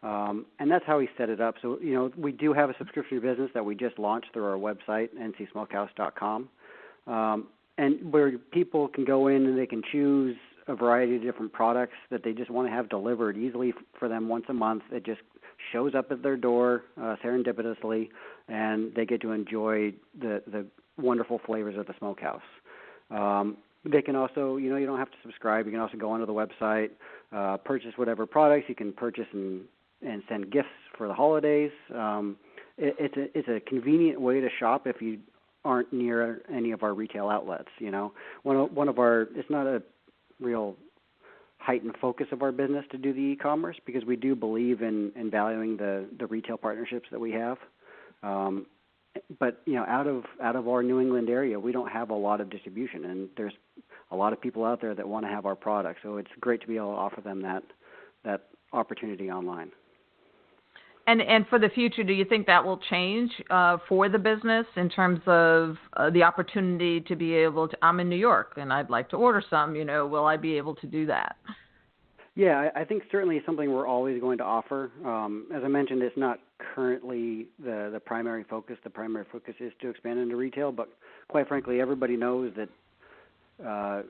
And that's how he set it up. So, we do have a subscription business that we just launched through our website, ncsmokehouse.com, and where people can go in and they can choose a variety of different products that they just want to have delivered easily for them once a month. It just shows up at their door serendipitously, and they get to enjoy the wonderful flavors of the smokehouse. They can also, you don't have to subscribe. You can also go onto the website, purchase whatever products. You can purchase and send gifts for the holidays. It's a convenient way to shop if you aren't near any of our retail outlets. One of our, it's not a real heightened focus of our business to do the e-commerce because we do believe in valuing the retail partnerships that we have. But out of our New England area, we don't have a lot of distribution, and there's a lot of people out there that want to have our product. So it's great to be able to offer them that opportunity online. And for the future, do you think that will change for the business in terms of the opportunity to be able to? I'm in New York and I'd like to order some. Will I be able to do that? Yeah, I think certainly something we're always going to offer. As I mentioned, it's not currently the primary focus. The primary focus is to expand into retail, but quite frankly, everybody knows that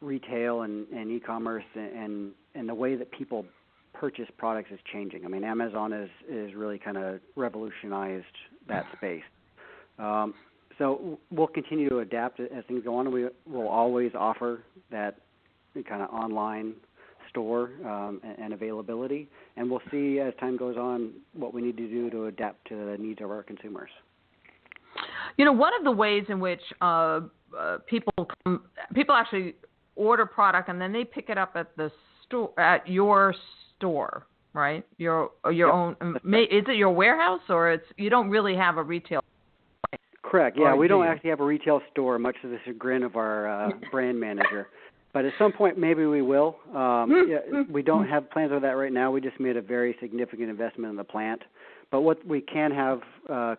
retail and e-commerce and the way that people purchase products is changing. I mean, Amazon is really kind of revolutionized that space. So we'll continue to adapt as things go on. We will always offer that kind of online store and availability, and we'll see as time goes on what we need to do to adapt to the needs of our consumers. One of the ways in which people actually order product and then they pick it up at the store, at your store, right? Your own. Is it your warehouse or you don't really have a retail? Correct. Yeah, we don't actually have a retail store, much to the chagrin of our brand manager. But at some point, maybe we will. We don't have plans for that right now. We just made a very significant investment in the plant. But what we can have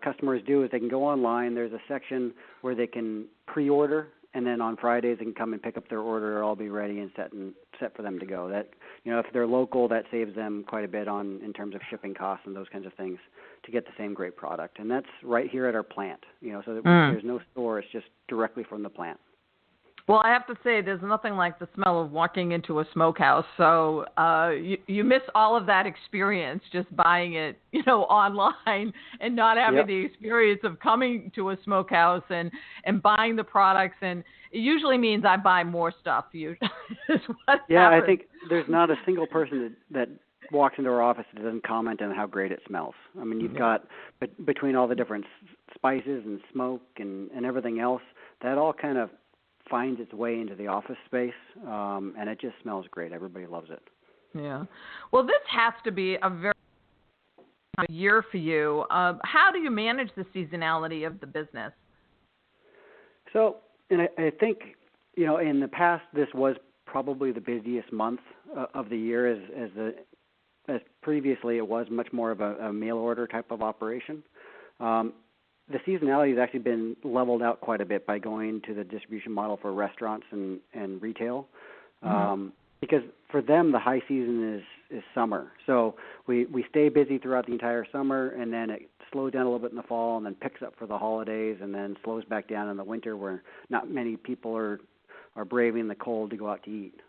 customers do is they can go online. There's a section where they can pre-order, and then on Fridays they can come and pick up their order. It'll all be ready and set for them to go. That, if they're local, that saves them quite a bit in terms of shipping costs and those kinds of things to get the same great product. And that's right here at our plant. So that there's no store. It's just directly from the plant. Well, I have to say, there's nothing like the smell of walking into a smokehouse. So you miss all of that experience just buying it, online and not having the experience of coming to a smokehouse and buying the products. And it usually means I buy more stuff. Is what happens. I think there's not a single person that walks into our office that doesn't comment on how great it smells. I mean, you've got between all the different spices and smoke and everything else, that all kind of finds its way into the office space, and it just smells great. Everybody loves it. Yeah. Well, this has to be a very year for you. How do you manage the seasonality of the business? So, and I think, in the past, this was probably the busiest month of the year, as previously it was much more of a mail order type of operation. The seasonality has actually been leveled out quite a bit by going to the distribution model for restaurants and retail, because for them the high season is summer. So we stay busy throughout the entire summer, and then it slows down a little bit in the fall, and then picks up for the holidays, and then slows back down in the winter where not many people are braving the cold to go out to eat.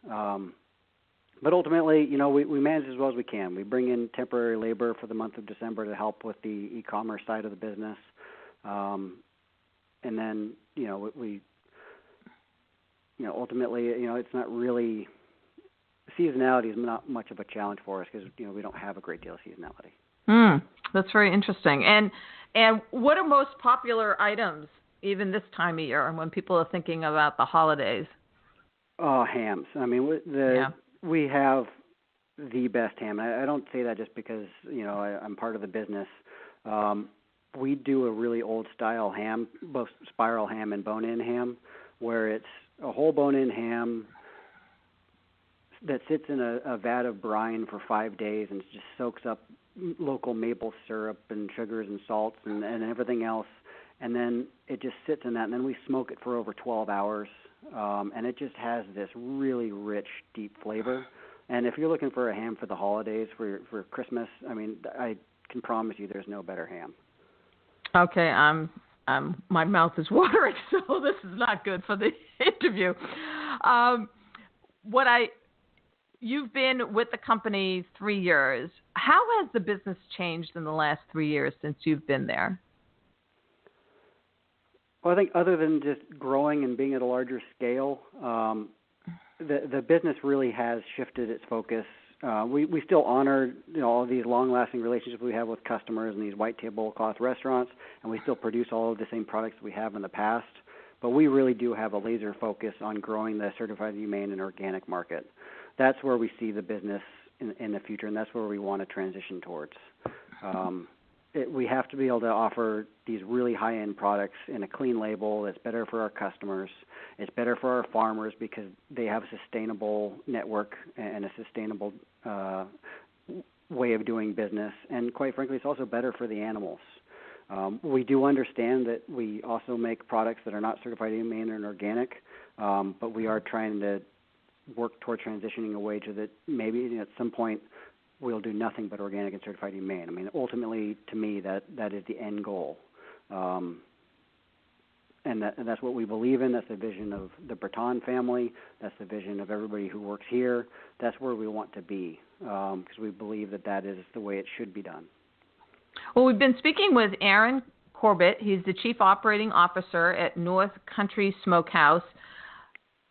But ultimately, we manage as well as we can. We bring in temporary labor for the month of December to help with the e-commerce side of the business. And then, we ultimately, it's not really, seasonality is not much of a challenge for us because, we don't have a great deal of seasonality. That's very interesting. And what are most popular items, even this time of year, when people are thinking about the holidays? Oh, hams. I mean, we have the best ham. I don't say that just because, I'm part of the business. We do a really old-style ham, both spiral ham and bone-in ham, where it's a whole bone-in ham that sits in a vat of brine for 5 days and just soaks up local maple syrup and sugars and salts and everything else. And then it just sits in that, and then we smoke it for over 12 hours. And it just has this really rich, deep flavor. And if you're looking for a ham for the holidays, for Christmas, I mean, I can promise you there's no better ham. Okay, my mouth is watering, so this is not good for the interview. You've been with the company 3 years. How has the business changed in the last 3 years since you've been there? Well, I think other than just growing and being at a larger scale, the business really has shifted its focus. We still honor all of these long-lasting relationships we have with customers and these white tablecloth restaurants, and we still produce all of the same products we have in the past. But we really do have a laser focus on growing the certified humane and organic market. That's where we see the business in the future, and that's where we want to transition towards. We have to be able to offer these really high-end products in a clean label that's better for our customers. It's better for our farmers because they have a sustainable network and a sustainable way of doing business. And quite frankly, it's also better for the animals. We do understand that we also make products that are not certified humane and organic, but we are trying to work toward transitioning away to that maybe at some point we'll do nothing but organic and certified humane. I mean, ultimately, to me, that is the end goal. And that's what we believe in. That's the vision of the Breton family. That's the vision of everybody who works here. That's where we want to be because we believe that is the way it should be done. Well, we've been speaking with Aaron Corbett. He's the Chief Operating Officer at North Country Smokehouse.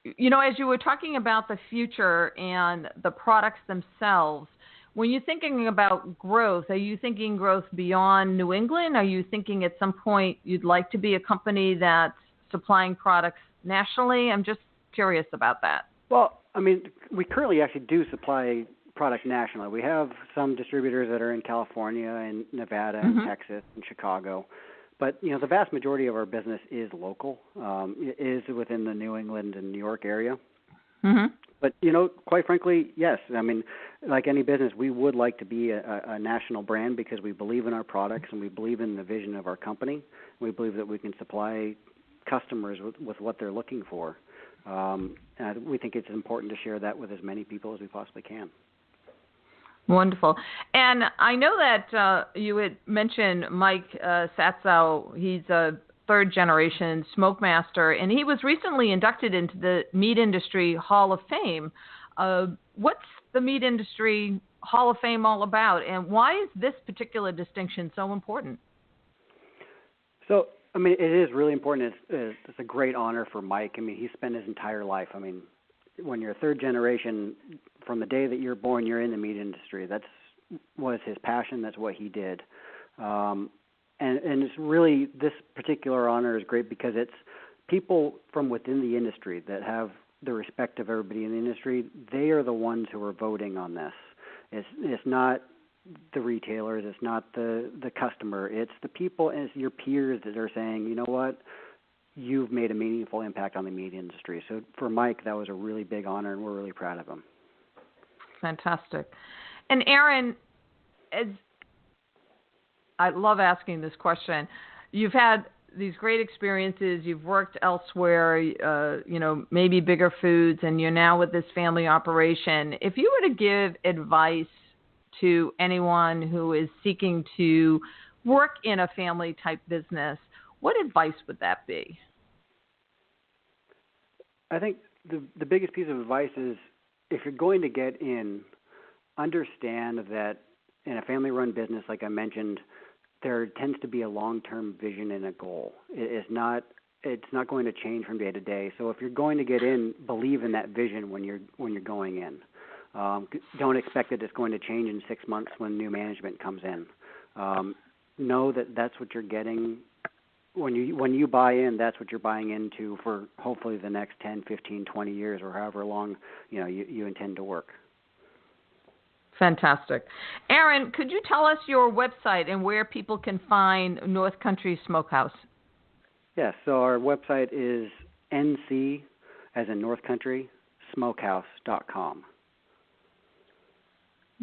As you were talking about the future and the products themselves, when you're thinking about growth, are you thinking growth beyond New England? Are you thinking at some point you'd like to be a company that's supplying products nationally? I'm just curious about that. Well, I mean, we currently actually do supply product nationally. We have some distributors that are in California and Nevada and Texas and Chicago. But, the vast majority of our business is local. It is within the New England and New York area. Mm-hmm. But, quite frankly, yes. I mean, like any business, we would like to be a national brand because we believe in our products and we believe in the vision of our company. We believe that we can supply customers with what they're looking for. And we think it's important to share that with as many people as we possibly can. Wonderful. And I know that you had mentioned Mike Satzow. He's a third-generation smoke master, and he was recently inducted into the Meat Industry Hall of Fame. What's the Meat Industry Hall of Fame all about, and why is this particular distinction so important? So, I mean, it is really important. It's a great honor for Mike. I mean, he spent his entire life. I mean, when you're third generation, from the day that you're born, you're in the meat industry. That was his passion. That's what he did. And it's really, this particular honor is great because it's people from within the industry that have the respect of everybody in the industry. They are the ones who are voting on this. It's not the retailers, it's not the customer, it's the people, and it's your peers that are saying, you know what, you've made a meaningful impact on the meat industry. So for Mike, that was a really big honor, and we're really proud of him. Fantastic. And Aaron, I love asking this question. You've had these great experiences. You've worked elsewhere, maybe bigger foods, and you're now with this family operation. If you were to give advice to anyone who is seeking to work in a family-type business, what advice would that be? I think the biggest piece of advice is if you're going to get in, understand that in a family-run business, like I mentioned, there tends to be a long-term vision and a goal. It's not going to change from day to day. So if you're going to get in, believe in that vision when you're going in. Don't expect that it's going to change in 6 months when new management comes in. Know that that's what you're getting. When you buy in, that's what you're buying into for hopefully the next 10, 15, 20 years or however long you intend to work. Fantastic. Aaron, could you tell us your website and where people can find North Country Smokehouse? Yes, so our website is NC, as in North Country, smokehouse.com.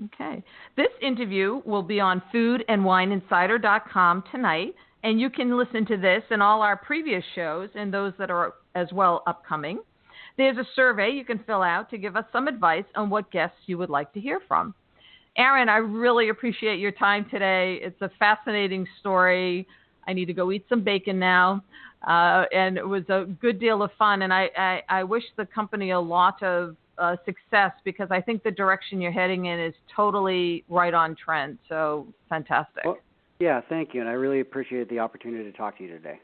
Okay. This interview will be on foodandwineinsider.com tonight, and you can listen to this and all our previous shows and those that are as well upcoming. There's a survey you can fill out to give us some advice on what guests you would like to hear from. Aaron, I really appreciate your time today. It's a fascinating story. I need to go eat some bacon now. And it was a good deal of fun. And I wish the company a lot of success because I think the direction you're heading in is totally right on trend. So fantastic. Well, yeah, thank you. And I really appreciate the opportunity to talk to you today.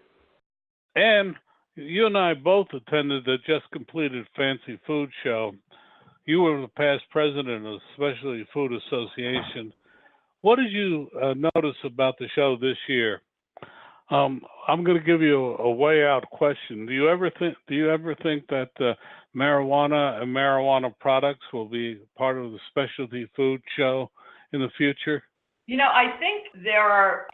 And you and I both attended the just completed Fancy Food Show. You were the past president of the Specialty Food Association. What did you notice about the show this year? I'm going to give you a way out question. Do you ever think that marijuana and marijuana products will be part of the Specialty Food Show in the future? I think there are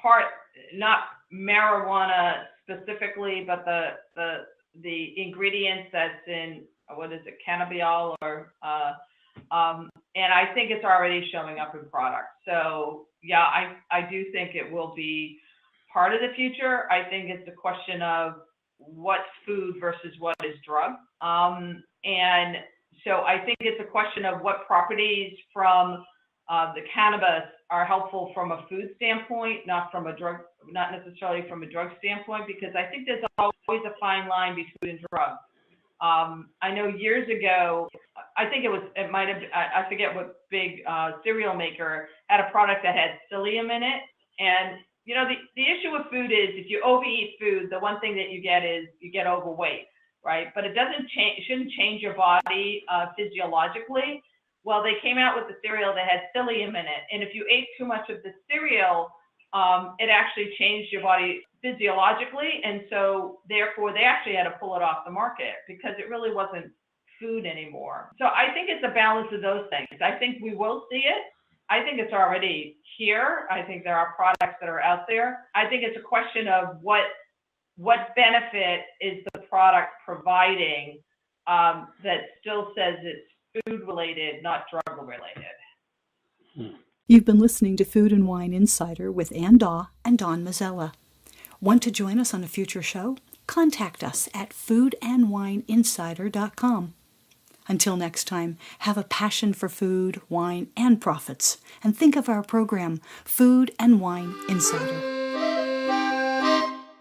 not marijuana specifically, but the ingredients that's in, what is it, cannabidiol or and I think it's already showing up in products. So yeah, I do think it will be part of the future. I think it's a question of what's food versus what is drug. And so I think it's a question of what properties from the cannabis are helpful from a food standpoint, not necessarily from a drug standpoint, because I think there's always a fine line between food and drug. I know years ago, I forget what big cereal maker had a product that had psyllium in it. And, the issue with food is if you overeat food, the one thing that you get is you get overweight, right? But it shouldn't change your body physiologically. Well, they came out with the cereal that had psyllium in it. And if you ate too much of the cereal, it actually changed your body physiologically. And so therefore they actually had to pull it off the market because it really wasn't food anymore. So I think it's a balance of those things. I think we will see it. I think it's already here. I think there are products that are out there. I think it's a question of what benefit is the product providing that still says it's food related, not drug related. You've been listening to Food and Wine Insider with Ann Daw and Don Mazzella. Want to join us on a future show? Contact us at foodandwineinsider.com. Until next time, have a passion for food, wine, and profits, and think of our program, Food and Wine Insider.